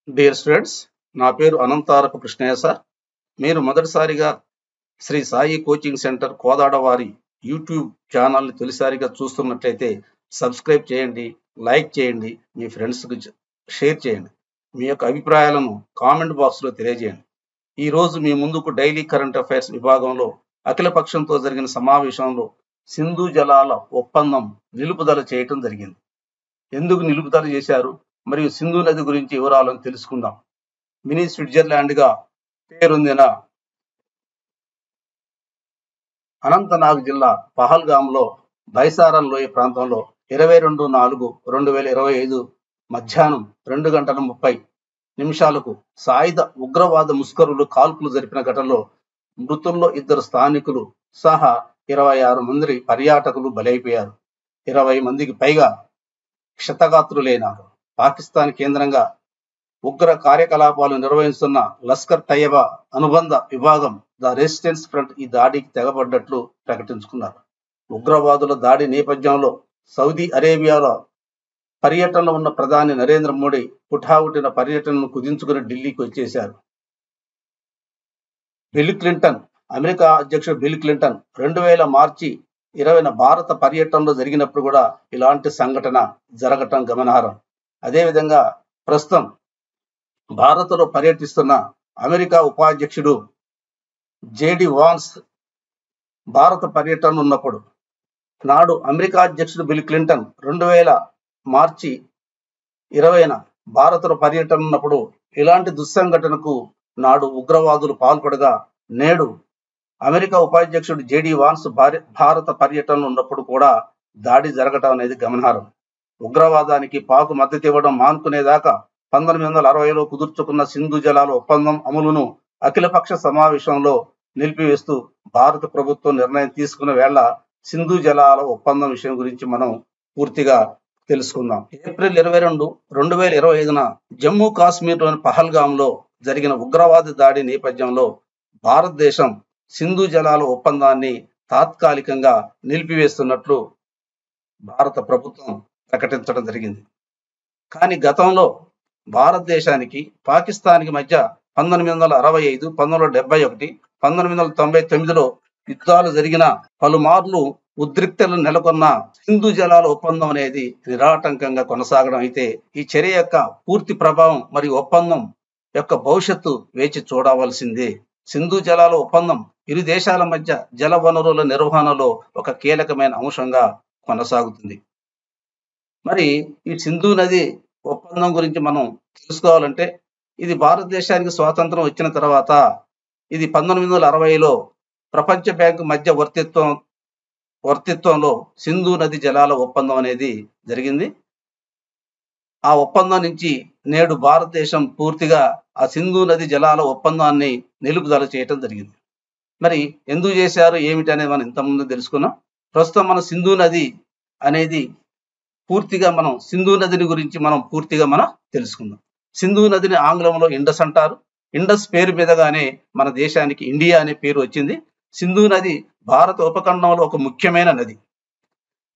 Dear students, నా పేరు అనంతారపు Krishnaiah sir. మీరు మొదటిసారిగా శ్రీ సాయి కోచింగ్ సెంటర్ కోదాడ వారి యూట్యూబ్ ఛానల్ని తొలిసారిగా చూస్తున్నట్లయితే సబ్స్క్రైబ్ చేయండి, లైక్ చేయండి, మీ ఫ్రెండ్స్కి షేర్ చేయండి. మీ యొక్క అభిప్రాయాలను కామెంట్ బాక్స్లో తెలియజేయండి. ఈరోజు మీ ముందుకు డైలీ కరెంట్ అఫైర్స్ విభాగంలో అఖిలపక్షంతో జరిగిన సమావేశంలో సింధు జలాల ఒప్పందం నిలుపుదల చేయటం జరిగింది. ఎందుకు నిలుపుదల చేశారు మరియు సింధు నది గురించి వివరాలను తెలుసుకుందాం. మినీ స్విట్జర్లాండ్గా పేరొందిన అనంతనాగ్ జిల్లా పహల్గామ్లో బైసారన్ లోయ ప్రాంతంలో 22/4/2025 మధ్యాహ్నం 2:30 సాయుధ ఉగ్రవాద ముష్కరులు కాల్పులు జరిపిన ఘటనలో మృతుల్లో 2 స్థానికులు సహా 26 మంది పర్యాటకులు బలైపోయారు. 20 మందికి పైగా క్షతగాత్రులైనారు. పాకిస్తాన్ కేంద్రంగా ఉగ్ర కార్యకలాపాలు నిర్వహిస్తున్న లష్కర్ తయ్యబా అనుబంధ విభాగం ద రెసిస్టెన్స్ ఫ్రంట్ ఈ దాడికి తెగబడ్డట్లు ప్రకటించుకున్నారు. ఉగ్రవాదుల దాడి నేపథ్యంలో సౌదీ అరేబియాలో పర్యటనలో ఉన్న ప్రధాని నరేంద్ర మోడీ హుటాహుటిన పర్యటనను కుదించుకుని ఢిల్లీకి వచ్చేశారు. అమెరికా అధ్యక్షుడు బిల్ క్లింటన్ 2000 మార్చి 20న భారత పర్యటనలో జరిగినప్పుడు కూడా ఇలాంటి సంఘటన జరగటం గమనార్హం. అదేవిధంగా ప్రస్తుతం భారత్లో పర్యటిస్తున్న అమెరికా ఉపాధ్యక్షుడు జేడి వాన్స్ భారత పర్యటన ఉన్నప్పుడు నాడు అమెరికా అధ్యక్షుడు బిల్ క్లింటన్ 2000 మార్చి 20న భారత్లో పర్యటన ఉన్నప్పుడు ఇలాంటి దుస్సంఘటనకు నాడు ఉగ్రవాదులు పాల్పడగా నేడు అమెరికా ఉపాధ్యక్షుడు జేడి వాన్స్ భారత పర్యటనలో ఉన్నప్పుడు కూడా దాడి జరగటం అనేది గమనార్హం. ఉగ్రవాదానికి పాక్ మద్దతు ఇవ్వడం మానుకునేదాకా 1960లో కుదుర్చుకున్న సింధు జలాల ఒప్పందం అమలును అఖిలపక్ష సమావేశంలో నిలిపివేస్తూ భారత ప్రభుత్వం నిర్ణయం తీసుకున్న వేళ సింధు జలాల ఒప్పందం విషయం గురించి మనం పూర్తిగా తెలుసుకుందాం. ఏప్రిల్ 22, 2025న జమ్మూ కాశ్మీర్లోని పహల్గామ్లో జరిగిన ఉగ్రవాద దాడి నేపథ్యంలో భారతదేశం సింధు జలాల ఒప్పందాన్ని తాత్కాలికంగా నిలిపివేస్తున్నట్లు భారత ప్రభుత్వం ప్రకటించడం జరిగింది. కానీ గతంలో భారతదేశానికి పాకిస్తాన్కి మధ్య 1965, 1971, 1999లో యుద్ధాలు జరిగిన పలుమార్లు ఉద్రిక్తలు నెలకొన్న సింధు జలాల ఒప్పందం అనేది నిరాటంకంగా కొనసాగడం అయితే ఈ చర్య యొక్క పూర్తి ప్రభావం మరియు ఒప్పందం యొక్క భవిష్యత్తు వేచి చూడవలసిందే. సింధు జలాల ఒప్పందం ఇరు దేశాల మధ్య జల వనరుల నిర్వహణలో ఒక కీలకమైన అంశంగా కొనసాగుతుంది. మరి ఈ సింధు నది ఒప్పందం గురించి మనం తెలుసుకోవాలంటే ఇది భారతదేశానికి స్వాతంత్రం వచ్చిన తర్వాత ఇది 1960లో ప్రపంచ బ్యాంకు మధ్య వర్తిత్వంలో సింధు నది జలాల ఒప్పందం అనేది జరిగింది. ఆ ఒప్పందం నుంచి నేడు భారతదేశం పూర్తిగా ఆ సింధు నది జలాల ఒప్పందాన్ని నిలుపుదల చేయటం జరిగింది. మరి ఎందుకు చేశారు ఏమిటి అనేది మనం ఇంతకుముందు తెలుసుకున్నాం. ప్రస్తుతం మన సింధు నది అనేది సింధు నదిని గురించి మనం పూర్తిగా తెలుసుకుందాం. సింధు నదిని ఆంగ్లంలో ఇండస్ అంటారు. ఇండస్ పేరు మీదగానే మన దేశానికి ఇండియా అనే పేరు వచ్చింది. సింధు నది భారత ఉపఖండంలో ఒక ముఖ్యమైన నది.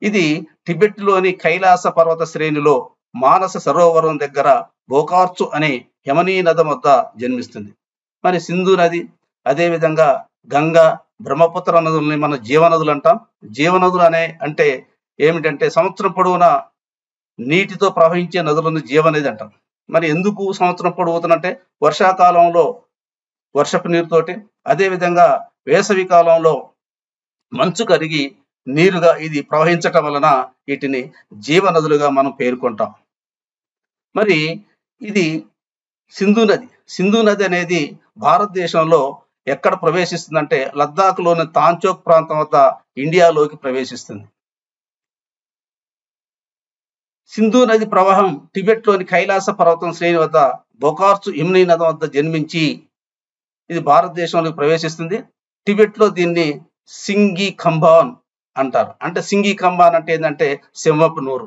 ఇది టిబెట్లోని కైలాస పర్వత శ్రేణిలో మానస సరోవరం దగ్గర బోకార్చు అనే యమనీ నది వద్ద జన్మిస్తుంది. మరి సింధు నది అదేవిధంగా గంగా, బ్రహ్మపుత్ర నదులని మన జీవనదులు అంటాం. జీవనదులు అంటే ఏమిటంటే సంవత్సరం పొడవునా నీటితో ప్రవహించే నదులను జీవనది అంటాం. మరి ఎందుకు సంవత్సరం పొడవుతుందంటే వర్షాకాలంలో వర్షపు నీరుతోటి, అదేవిధంగా వేసవి కాలంలో మంచు కరిగి నీరుగా ఇది ప్రవహించటం వలన వీటిని జీవనదులుగా మనం పేర్కొంటాం. మరి ఇది సింధు నది అనేది భారతదేశంలో ఎక్కడ ప్రవేశిస్తుందంటే లద్దాఖ్లోని తాంచోక్ ప్రాంతం వద్ద ఇండియాలోకి ప్రవేశిస్తుంది. సింధు నది ప్రవాహం టిబెట్లోని కైలాస పర్వతం శ్రేణి వద్ద బొకార్చు యమునీ నది వద్ద జన్మించి ఇది భారతదేశంలోకి ప్రవేశిస్తుంది. టిబెట్లో దీన్ని సింగి ఖంబాన్ అంటారు. అంటే సింగి ఖంబాన్ అంటే ఏంటంటే సింహపు నూరు.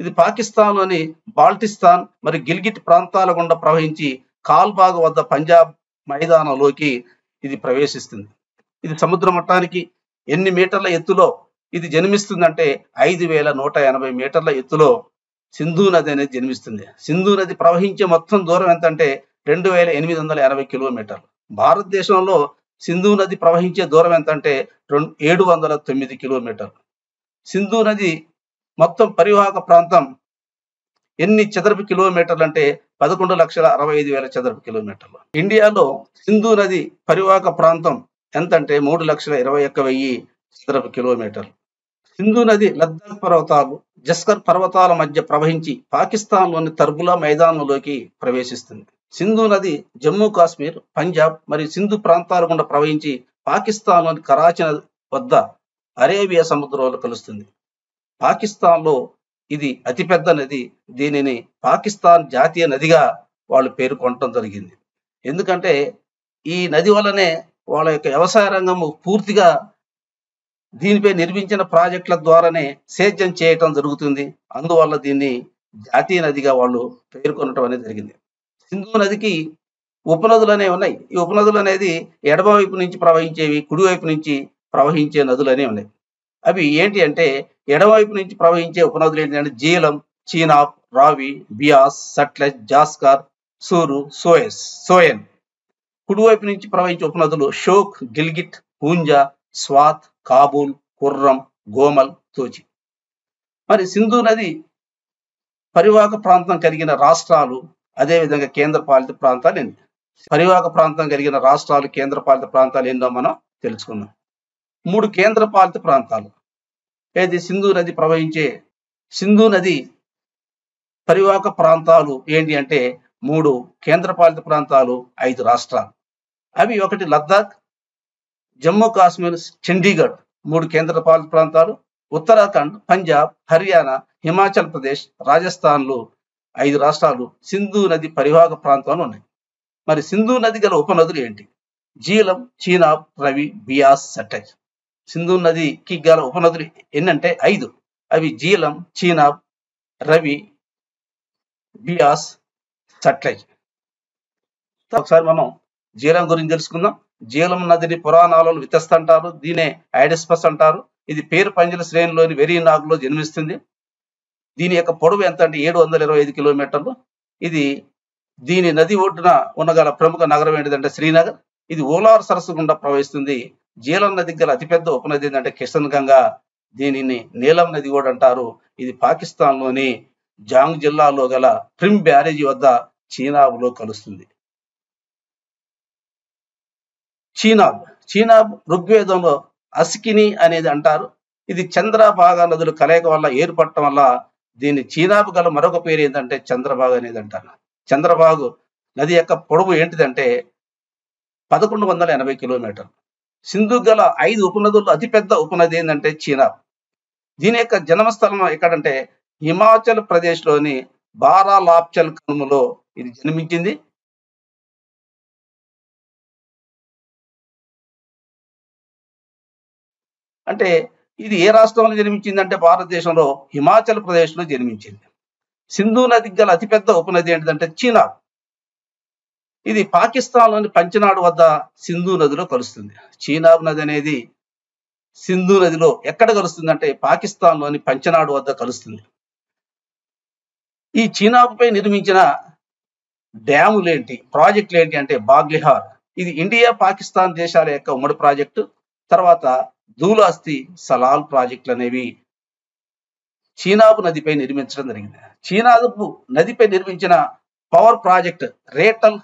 ఇది పాకిస్తాన్లోని బాల్టిస్తాన్ మరియు గిల్గిట్ ప్రాంతాల గుండా ప్రవహించి కాల్బాగ్ వద్ద పంజాబ్ మైదానంలోకి ఇది ప్రవేశిస్తుంది. ఇది సముద్ర మట్టానికి ఎన్ని మీటర్ల ఎత్తులో ఇది జన్మిస్తుందంటే 5180 మీటర్ల ఎత్తులో సింధు నది అనేది జన్మిస్తుంది. సింధు నది ప్రవహించే మొత్తం దూరం ఎంత అంటే 2880 కిలోమీటర్లు. భారతదేశంలో సింధు నది ప్రవహించే దూరం ఎంత అంటే 709 కిలోమీటర్లు. సింధు నది మొత్తం పరివాహక ప్రాంతం ఎన్ని చదరపు కిలోమీటర్లు అంటే 11,65,000 చదరపు కిలోమీటర్లు. ఇండియాలో సింధు నది పరివాహక ప్రాంతం ఎంత అంటే 3,21,000 చదరపు కిలోమీటర్లు. సింధు నది లద్దాఖ్ పర్వతాలు, జస్కర్ పర్వతాల మధ్య ప్రవహించి పాకిస్తాన్లోని తర్బులా మైదానంలోకి ప్రవేశిస్తుంది. సింధు నది జమ్మూ కాశ్మీర్, పంజాబ్ మరియు సింధు ప్రాంతాల గుండా ప్రవహించి పాకిస్తాన్లోని కరాచీ వద్ద అరేబియా సముద్రంలో కలుస్తుంది. పాకిస్తాన్లో ఇది అతిపెద్ద నది. దీనిని పాకిస్తాన్ జాతీయ నదిగా వాళ్ళు పేర్కొనడం జరిగింది. ఎందుకంటే ఈ నది వల్లనే వాళ్ళ యొక్క వ్యవసాయ రంగం పూర్తిగా దీనిపై నిర్మించిన ప్రాజెక్టుల ద్వారానే సేద్యం చేయటం జరుగుతుంది. అందువల్ల దీన్ని జాతీయ నదిగా వాళ్ళు పేర్కొనటం అనేది జరిగింది. సింధు నదికి ఉపనదులు అనేవి ఉన్నాయి. ఈ ఉపనదులు అనేది ఎడమవైపు నుంచి ప్రవహించేవి, కుడివైపు నుంచి ప్రవహించే నదులు అనేవి ఉన్నాయి. అవి ఏంటి అంటే ఎడమవైపు నుంచి ప్రవహించే ఉపనదులు ఏంటంటే జీలం, చీనాబ్, రావి, బియాస్, సట్లెజ్, జాస్కార్, సూరు, సోయన్. కుడివైపు నుంచి ప్రవహించే ఉపనదులు షోక్, గిల్గిట్, పూంజా, స్వాత్, కాబూల్, ఖుర్రం, గోమల్, తోచి. మరి సింధు నది పరివాహక ప్రాంతం కలిగిన రాష్ట్రాలు, అదేవిధంగా కేంద్రపాలిత ప్రాంతాలు ఎన్ని? పరివాహక ప్రాంతం కలిగిన రాష్ట్రాలు, కేంద్రపాలిత ప్రాంతాలు ఏందో మనం తెలుసుకుందాం. 3 కేంద్రపాలిత ప్రాంతాలు. ఏది సింధు నది ప్రవహించే సింధు నది పరివాహక ప్రాంతాలు ఏంటి అంటే 3 కేంద్రపాలిత ప్రాంతాలు, 5 రాష్ట్రాలు. అవి ఒకటి లద్దాఖ్, జమ్మూ కాశ్మీర్, చండీగఢ్ 3 కేంద్రపాలిత ప్రాంతాలు, ఉత్తరాఖండ్, పంజాబ్, హర్యానా, హిమాచల్ ప్రదేశ్, రాజస్థాన్లు 5 రాష్ట్రాలు సింధు నది పరివాహక ప్రాంతాలు ఉన్నాయి. మరి సింధు నది గల ఉపనదులు ఏంటి? జీలం, చీనాబ్, రవి, బియాస్, సట్లెజ్. సింధు నదికి గల ఉపనదులు ఎన్నంటే 5. అవి జీలం, చీనాబ్, రవి, బియాస్, సట్లెజ్. ఒకసారి మనం జీలం గురించి తెలుసుకుందాం. జీలం నదిని పురాణాలలో వితస్త అంటారు. దీనే ఐడిస్పస్ అంటారు. ఇది పేరు పంజల శ్రేణిలోని వెరీనాగ్లో జన్మిస్తుంది. దీని యొక్క పొడవు ఎంత అంటే 725 కిలోమీటర్లు. దీని నది ఒడ్డున ఉన్నగల ప్రముఖ నగరం ఏంటిదంటే శ్రీనగర్. ఇది ఓలార్ సరస్సు గుండా ప్రవహిస్తుంది. జీలం నది గల అతిపెద్ద ఉపనది ఏంటంటే కిషన్ గంగా. దీనిని నీలం నది కూడా అంటారు. ఇది పాకిస్తాన్లోని జాంగ్ జిల్లాలో గల ప్రిమ్ బ్యారేజీ వద్ద చీనాబ్లో కలుస్తుంది. చీనాబ్ ఋగ్వేదంలో అస్కిని అనేది అంటారు. ఇది చంద్రభాగ నదుల కలయిక వల్ల ఏర్పడటం వల్ల దీన్ని చీనాబ్ గల మరొక పేరు ఏంటంటే చంద్రభాగ అనేది అంటారు. చంద్రభాగు నది యొక్క పొడవు ఏంటిదంటే 1180 కిలోమీటర్లు. సింధు గల 5 ఉపనదుల్లో అతిపెద్ద ఉపనది ఏంటంటే చీనాబ్. దీని యొక్క జన్మస్థలం ఎక్కడంటే హిమాచల్ ప్రదేశ్లోని బారాలాప్చల్ కనుమలో ఇది జన్మించింది. అంటే ఇది ఏ రాష్ట్రంలో జన్మించిందంటే భారతదేశంలో హిమాచల్ ప్రదేశ్లో జన్మించింది. సింధు నదికి గల అతిపెద్ద ఉపనది ఏంటిదంటే చీనాబ్. ఇది పాకిస్తాన్లోని పంచనాడు వద్ద సింధు నదిలో కలుస్తుంది. చీనాబ్ నది అనేది సింధు నదిలో ఎక్కడ కలుస్తుంది అంటే పాకిస్తాన్లోని పంచనాడు వద్ద కలుస్తుంది. ఈ చీనాబ్పై నిర్మించిన డ్యాములు ఏంటి, ప్రాజెక్టులు ఏంటి అంటే బాగ్లిహార్. ఇది ఇండియా, పాకిస్తాన్ దేశాల యొక్క ఉమ్మడి ప్రాజెక్టు. తర్వాత దూలాస్తి, సలాల్ ప్రాజెక్టులు అనేవి చీనాబ్ నదిపై నిర్మించడం జరిగింది. చీనాబ్ నదిపై నిర్మించిన పవర్ ప్రాజెక్ట్ రేటల్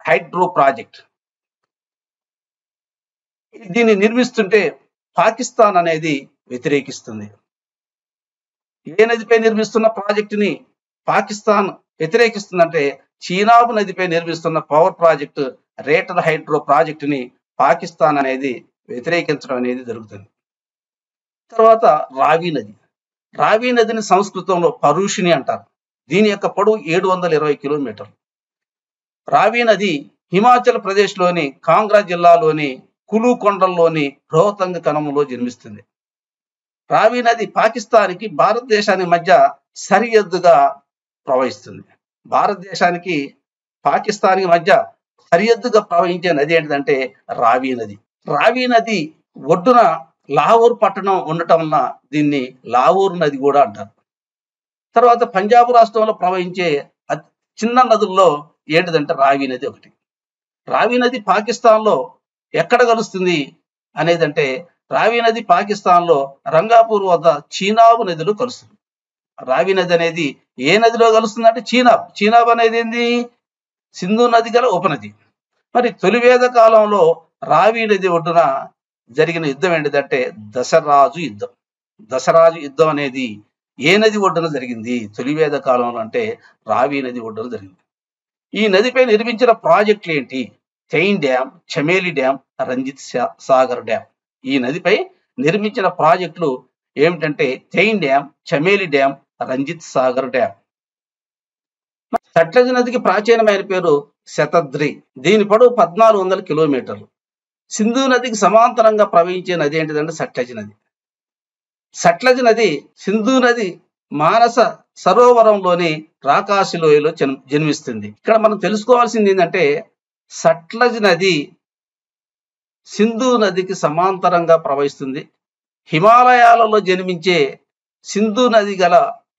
హైడ్రో ప్రాజెక్ట్. దీన్ని నిర్మిస్తుంటే పాకిస్తాన్ అనేది వ్యతిరేకిస్తుంది. ఏ నదిపై నిర్మిస్తున్న ప్రాజెక్టుని పాకిస్తాన్ వ్యతిరేకిస్తుందంటే చీనాబ్ నదిపై నిర్మిస్తున్న పవర్ ప్రాజెక్టు రేటల్ హైడ్రో ప్రాజెక్టుని పాకిస్తాన్ అనేది వ్యతిరేకించడం అనేది జరుగుతుంది. తర్వాత రావి నదిని సంస్కృతంలో పరూషిణి అంటారు. దీని యొక్క పొడవు 720 కిలోమీటర్లు. రావి నది హిమాచల్ ప్రదేశ్లోని కాంగ్రా జిల్లాలోని కులు కొండల్లోని రోహతంగ కణంలో జన్మిస్తుంది. రావి నది పాకిస్తాన్కి, భారతదేశానికి మధ్య సరిహద్దుగా ప్రవహిస్తుంది. భారతదేశానికి, పాకిస్తాన్కి మధ్య సరిహద్దుగా ప్రవహించే నది ఏంటిదంటే రావి నది. రావి నది ఒడ్డున లాహోర్ పట్టణం ఉండటం వలన దీన్ని లాహోర్ నది కూడా అంటారు. తర్వాత పంజాబ్ రాష్ట్రంలో ప్రవహించే చిన్న నదుల్లో ఏంటిదంటే రావి నది ఒకటి. రావి నది పాకిస్తాన్లో ఎక్కడ కలుస్తుంది అనేదంటే, రావి నది పాకిస్తాన్లో రంగాపూర్ వద్ద చీనాబ్ నదిలో కలుస్తుంది. రావి నది అనేది ఏ నదిలో కలుస్తుంది అంటే చీనాబ్. చీనాబ్ అనేది ఏంది? సింధు నది గల ఉపనది. మరి తొలివేద కాలంలో రావి నది ఒడ్డున జరిగిన యుద్ధం ఏంటిదంటే దశరాజు యుద్ధం. దశరాజు యుద్ధం అనేది ఏ నది ఒడ్డున జరిగింది తొలివేద కాలంలో అంటే రావి నది ఒడ్డున జరిగింది. ఈ నదిపై నిర్మించిన ప్రాజెక్టులు ఏంటి? Chain dam, Chameli dam, Ranjit Sagar dam. ఈ నదిపై నిర్మించిన ప్రాజెక్టులు ఏమిటంటే chain dam, Chameli dam, Ranjit Sagar dam. Sutlej నదికి ప్రాచీనమైన పేరు శతద్రి. దీని పొడవు 1400 కిలోమీటర్లు. సింధు నదికి సమాంతరంగా ప్రవహించే నది ఏంటిదంటే సట్లెజ్ నది. సట్లెజ్ నది సింధు నది మానస సరోవరంలోని రాకాసి లోయలో జన్మిస్తుంది. ఇక్కడ మనం తెలుసుకోవాల్సింది ఏంటంటే సట్లెజ్ నది సింధు నదికి సమాంతరంగా ప్రవహిస్తుంది. హిమాలయాలలో జన్మించే సింధు నది గల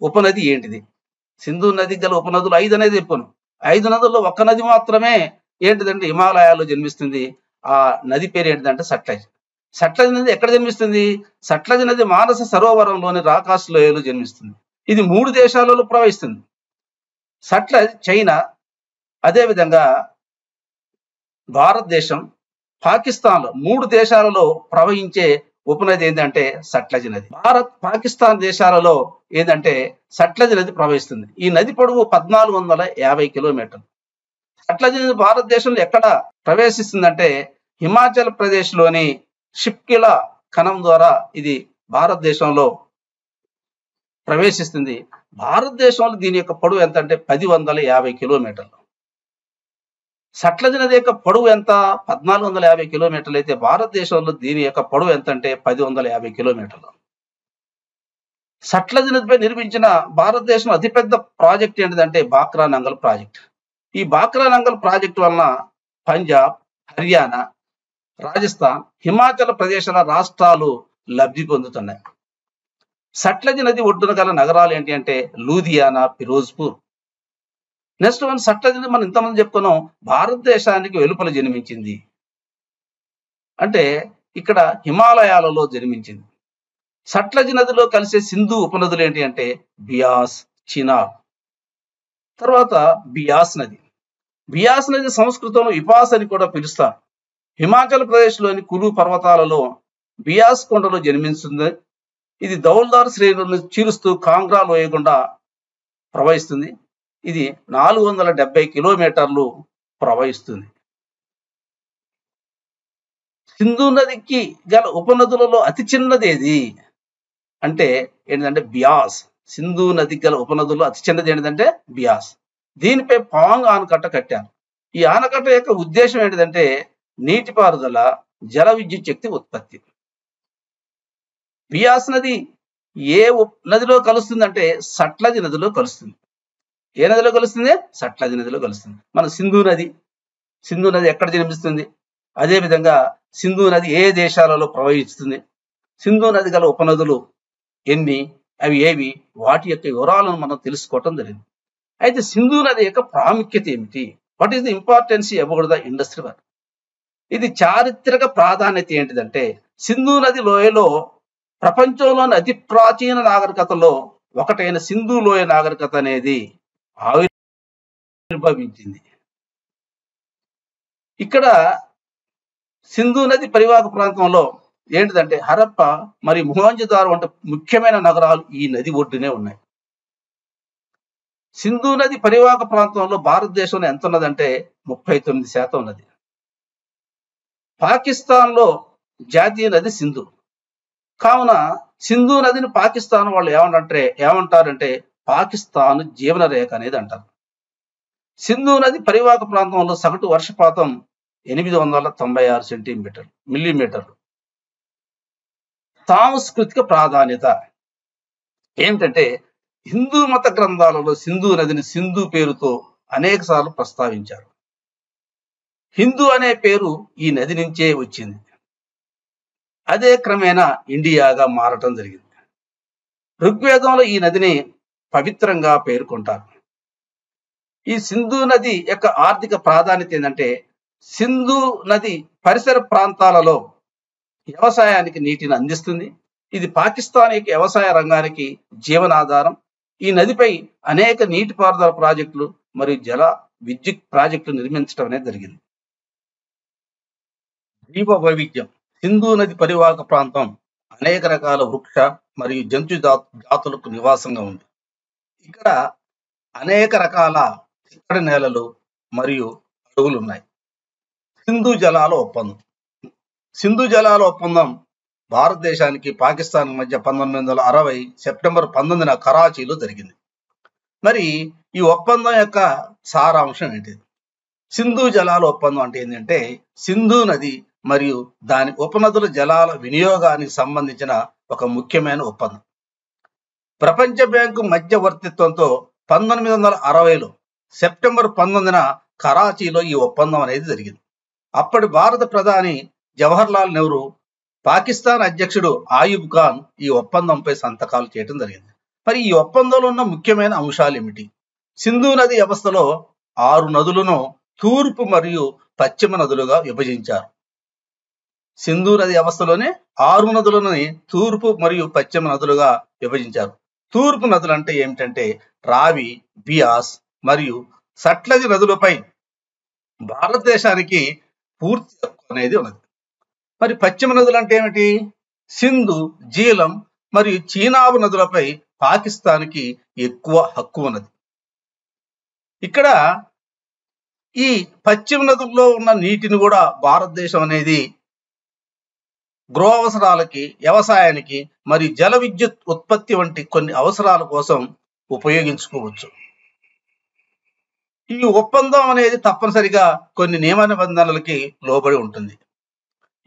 ఉపనది ఏంటిది? సింధు నది గల ఉపనదులు 5 అనేది చెప్పాను. 5 నదుల్లో ఒక్క నది మాత్రమే ఏంటిదంటే హిమాలయాల్లో జన్మిస్తుంది. ఆ నది పేరు ఏంటిదంటే సట్లెజ్. సట్లెజ్ నది ఎక్కడ జన్మిస్తుంది? సట్లెజ్ నది మానస సరోవరంలోని రాకాస్ లోయలో జన్మిస్తుంది. ఇది 3 దేశాలలో ప్రవహిస్తుంది. సట్లెజ్ చైనా, అదేవిధంగా భారతదేశం, పాకిస్తాన్లో 3 దేశాలలో ప్రవహించే ఉపనది ఏంటంటే సట్లెజ్ నది. భారత్, పాకిస్తాన్ దేశాలలో ఏంటంటే సట్లెజ్ నది ప్రవహిస్తుంది. ఈ నది పొడవు 1450 కిలోమీటర్లు. సట్లెజ్ నది భారతదేశంలో ఎక్కడ ప్రవేశిస్తుందంటే హిమాచల్ ప్రదేశ్లోని షిప్కిలా ఖనం ద్వారా ఇది భారతదేశంలో ప్రవేశిస్తుంది. భారతదేశంలో దీని యొక్క పొడవు ఎంత అంటే 1050 కిలోమీటర్లు. సట్లెజ్ నది యొక్క పొడవు ఎంత? 1450 కిలోమీటర్లు అయితే భారతదేశంలో దీని యొక్క పొడవు ఎంత అంటే 1050 కిలోమీటర్లు. సట్లెజ్ నదిపై నిర్మించిన భారతదేశంలో అతిపెద్ద ప్రాజెక్ట్ ఏంటిదంటే బాక్రా నంగల్ ప్రాజెక్ట్. ఈ బాక్రా నంగల్ ప్రాజెక్టు వలన పంజాబ్, హర్యానా, రాజస్థాన్, హిమాచల్ ప్రదేశ్ల రాష్ట్రాలు లబ్ధి పొందుతున్నాయి. సట్లెజ్ నది ఒడ్డున గల నగరాలు ఏంటి అంటే లూధియానా, ఫిరోజ్పూర్. నెక్స్ట్ వన్, సట్లెజ్ నది మనం ఇంతమంది చెప్పుకున్నాం భారతదేశానికి వెలుపల జన్మించింది అంటే ఇక్కడ హిమాలయాలలో జన్మించింది. సట్లెజ్ నదిలో కలిసే సింధు ఉపనదులు ఏంటి అంటే బియాస్, చినాబ్. తర్వాత బియాస్ నది. బియాస్ నది సంస్కృతంలో విపాస్ అని కూడా పిలుస్తారు. హిమాచల్ ప్రదేశ్లోని కులు పర్వతాలలో బియాస్ కొండలో జన్మిస్తుంది. ఇది దౌల్దార్ శ్రేణులను చీలుస్తూ కాంగ్రా లోయ గుండా ప్రవహిస్తుంది. ఇది 470 కిలోమీటర్లు ప్రవహిస్తుంది. సింధు నదికి గల ఉపనదులలో అతి చిన్నది ఏది అంటే ఏంటంటే బియాస్. సింధు నదికి గల ఉపనదుల్లో అతి చిన్నది ఏంటంటే బియాస్. దీనిపై పాంగ్ ఆనకట్ట కట్టారు. ఈ ఆనకట్ట యొక్క ఉద్దేశం ఏంటిదంటే నీటిపారుదల, జల విద్యుత్ శక్తి ఉత్పత్తి. బియాస్ నది ఏ నదిలో కలుస్తుందంటే సట్లెజ్ నదిలో కలుస్తుంది. ఏ నదిలో కలుస్తుంది? సట్లెజ్ నదిలో కలుస్తుంది. మన సింధు నది ఎక్కడ జన్మిస్తుంది? అదేవిధంగా సింధు నది ఏ దేశాలలో ప్రవహిస్తుంది? సింధు నది గల ఉపనదులు ఎన్ని, అవి ఏవి, వాటి యొక్క వివరాలను మనం తెలుసుకోవటం జరిగింది. అయితే సింధు నది యొక్క ప్రాముఖ్యత ఏమిటి? What is the importance about the industry work? ఇది చారిత్రక ప్రాధాన్యత ఏంటిదంటే సింధు నది లోయలో ప్రపంచంలోని అతి ప్రాచీన నాగరికతలో ఒకటైన సింధు లోయ నాగరికత అనేది ఆవిర్భవించింది. ఇక్కడ సింధు నది పరివాహక ప్రాంతంలో ఏంటిదంటే హరప్ప మరియు మొహంజదారో వంటి ముఖ్యమైన నగరాలు ఈ నది ఒడ్డునే ఉన్నాయి. సింధు నది పరివాహక ప్రాంతంలో భారతదేశంలో ఎంత ఉన్నదంటే 39% ఉన్నది. పాకిస్తాన్లో జాతీయ నది సింధు. కావున సింధు నదిని పాకిస్తాన్ వాళ్ళు ఏమంటారంటే పాకిస్తాన్ జీవన రేఖ అనేది అంటారు. సింధు నది పరివాహక ప్రాంతంలో సగటు వర్షపాతం 896 మిల్లీమీటర్లు. సాంస్కృతిక ప్రాధాన్యత ఏమిటంటే హిందూ మత గ్రంథాలలో సింధు నదిని సింధు పేరుతో అనేక సార్లు ప్రస్తావించారు. హిందూ అనే పేరు ఈ నది నుంచే వచ్చింది. అదే క్రమేణా ఇండియాగా మారటం జరిగింది. ఋగ్వేదంలో ఈ నదిని పవిత్రంగా పేర్కొంటారు. ఈ సింధు నది యొక్క ఆర్థిక ప్రాధాన్యత ఏంటంటే, సింధు నది పరిసర ప్రాంతాలలో వ్యవసాయానికి నీటిని అందిస్తుంది. ఇది పాకిస్తాన్ యొక్క వ్యవసాయ రంగానికి జీవనాధారం. ఈ నదిపై అనేక నీటిపారుదల ప్రాజెక్టులు మరియు జల విద్యుత్ ప్రాజెక్టులు నిర్మించడం అనేది జరిగింది. జీవ వైవిధ్యం. సింధు నది పరివాహక ప్రాంతం అనేక రకాల వృక్ష మరియు జంతు జాతులకు నివాసంగా ఉంది. ఇక్కడ అనేక రకాల చిత్తడి నేలలు మరియు అడవులు ఉన్నాయి. సింధు జలాల ఒప్పందం. సింధు జలాల ఒప్పందం భారతదేశానికి పాకిస్తాన్ మధ్య 1960 సెప్టెంబర్ 19న కరాచీలో జరిగింది. మరి ఈ ఒప్పందం యొక్క సారాంశం ఏంటిది? సింధు జలాల ఒప్పందం అంటే ఏంటంటే, సింధు నది మరియు దాని ఉపనదుల జలాల వినియోగానికి సంబంధించిన ఒక ముఖ్యమైన ఒప్పందం. ప్రపంచ బ్యాంకు మధ్యవర్తిత్వంతో 1960లో సెప్టెంబర్ 19న కరాచీలో ఈ ఒప్పందం అనేది జరిగింది. అప్పటి భారత ప్రధాని జవహర్లాల్ నెహ్రూ, పాకిస్తాన్ అధ్యక్షుడు ఆయూబ్ ఖాన్ ఈ ఒప్పందంపై సంతకాలు చేయడం జరిగింది. మరి ఈ ఒప్పందంలో ఉన్న ముఖ్యమైన అంశాలు ఏమిటి? సింధు నది వ్యవస్థలో 6 నదులను తూర్పు మరియు పశ్చిమ నదులుగా విభజించారు. సింధు నది వ్యవస్థలోనే 6 నదులను తూర్పు మరియు పశ్చిమ నదులుగా విభజించారు. తూర్పు నదులు అంటే ఏమిటంటే రావి, బియాస్ మరియు సట్లెజ్ నదులపై భారతదేశానికి పూర్తి హక్కు అనేది ఉన్నది. మరి పశ్చిమ నదులు అంటే ఏమిటి? సింధు, జీలం మరియు చీనాబ్ నదులపై పాకిస్తాన్కి ఎక్కువ హక్కు ఉన్నది. ఇక్కడ ఈ పశ్చిమ నదుల్లో ఉన్న నీటిని కూడా భారతదేశం అనేది గృహ అవసరాలకి, వ్యవసాయానికి మరియు జల విద్యుత్ ఉత్పత్తి వంటి కొన్ని అవసరాల కోసం ఉపయోగించుకోవచ్చు. ఈ ఒప్పందం అనేది తప్పనిసరిగా కొన్ని నియమ నిబంధనలకి లోబడి ఉంటుంది.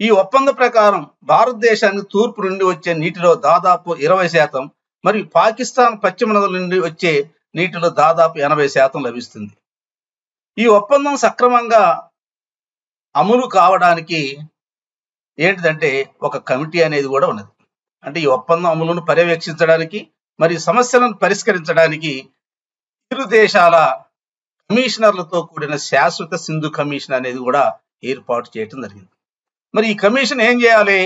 ఈ ఒప్పందం ప్రకారం భారతదేశానికి తూర్పు నుండి వచ్చే నీటిలో దాదాపు 20% మరియు పాకిస్తాన్ పశ్చిమ నదుల నుండి వచ్చే నీటిలో దాదాపు 80% లభిస్తుంది. ఈ ఒప్పందం సక్రమంగా అమలు కావడానికి ఏంటిదంటే ఒక కమిటీ అనేది కూడా ఉన్నది. అంటే ఈ ఒప్పందం అమలును పర్యవేక్షించడానికి మరియు సమస్యలను పరిష్కరించడానికి ఇరు దేశాల కమిషనర్లతో కూడిన శాశ్వత సింధు కమిషన్ అనేది కూడా ఏర్పాటు చేయడం జరిగింది. మరి ఈ కమిషన్ ఏం చేయాలి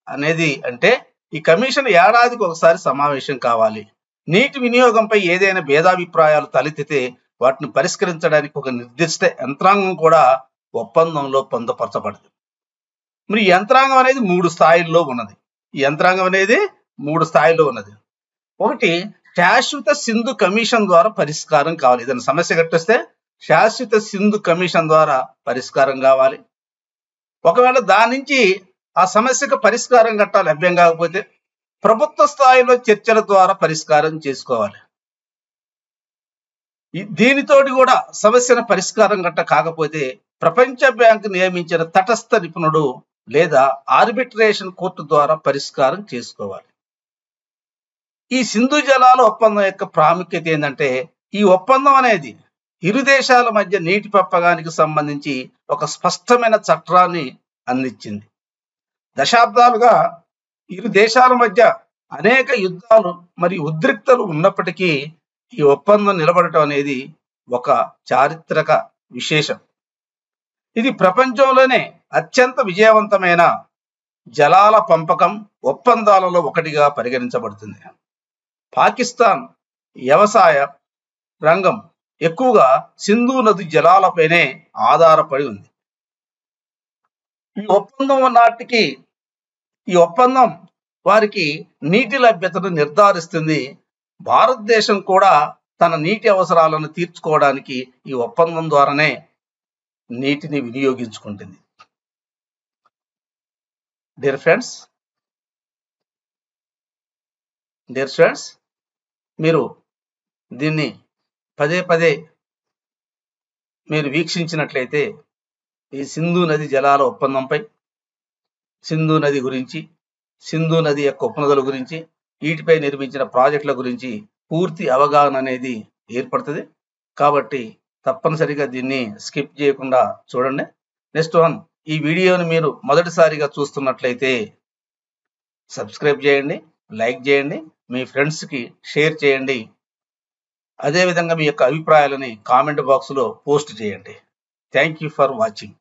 అనేది అంటే, ఈ కమిషన్ ఏడాదికి ఒకసారి సమావేశం కావాలి. నీటి వినియోగంపై ఏదైనా భేదాభిప్రాయాలు తలెత్తితే వాటిని పరిష్కరించడానికి ఒక నిర్దిష్ట యంత్రాంగం కూడా ఒప్పందంలో పొందుపరచబడింది. మరి ఈ యంత్రాంగం అనేది 3 స్థాయిల్లో ఉన్నది. ఈ యంత్రాంగం అనేది 3 స్థాయిలో ఉన్నది. ఒకటి, శాశ్వత సింధు కమిషన్ ద్వారా పరిష్కారం కావాలి. ఏదైనా సమస్య గట్టొస్తే శాశ్వత సింధు కమిషన్ ద్వారా పరిష్కారం కావాలి. ఒకవేళ దాని నుంచి ఆ సమస్యకు పరిష్కారం గట్టా లభ్యం కాకపోతే ప్రభుత్వ స్థాయిలో చర్చల ద్వారా పరిష్కారం చేసుకోవాలి. దీనితోటి కూడా సమస్యను పరిష్కారం గట్ట కాకపోతే ప్రపంచ బ్యాంకు నియమించిన తటస్థ నిపుణుడు లేదా ఆర్బిట్రేషన్ కోర్టు ద్వారా పరిష్కారం చేసుకోవాలి. ఈ సింధు జలాల ఒప్పందం యొక్క ప్రాముఖ్యత ఏంటంటే, ఈ ఒప్పందం అనేది ఇరు దేశాల మధ్య నీటి పంపకానికి సంబంధించి ఒక స్పష్టమైన చట్టాన్ని అందించింది. దశాబ్దాలుగా ఇరు దేశాల మధ్య అనేక యుద్ధాలు మరియు ఉద్రిక్తలు ఉన్నప్పటికీ ఈ ఒప్పందం నిలబడటం అనేది ఒక చారిత్రక విశేషం. ఇది ప్రపంచంలోనే అత్యంత విజయవంతమైన జలాల పంపకం ఒప్పందాలలో ఒకటిగా పరిగణించబడుతుంది. పాకిస్తాన్ వ్యవసాయ రంగం ఎక్కువగా సింధు నది జలాలపైనే ఆధారపడి ఉంది. ఈ ఒప్పందం వారికి నీటి లభ్యతను నిర్ధారిస్తుంది. భారతదేశం కూడా తన నీటి అవసరాలను తీర్చుకోవడానికి ఈ ఒప్పందం ద్వారానే నీటిని వినియోగించుకుంటుంది. డియర్ ఫ్రెండ్స్, మీరు దీన్ని పదే పదే మీరు వీక్షించినట్లయితే ఈ సింధు నది జలాల ఒప్పందంపై, సింధు నది గురించి, సింధు నది యొక్క ఉపనదుల గురించి, వీటిపై నిర్మించిన ప్రాజెక్టుల గురించి పూర్తి అవగాహన అనేది ఏర్పడుతుంది. కాబట్టి తప్పనిసరిగా దీన్ని స్కిప్ చేయకుండా చూడండి. నెక్స్ట్ వన్, ఈ వీడియోని మీరు మొదటిసారిగా చూస్తున్నట్లయితే సబ్స్క్రైబ్ చేయండి, లైక్ చేయండి, మీ ఫ్రెండ్స్కి షేర్ చేయండి. అదేవిధంగా మీ యొక్క అభిప్రాయాలని కామెంట్ బాక్స్లో పోస్ట్ చేయండి. Thank you for watching.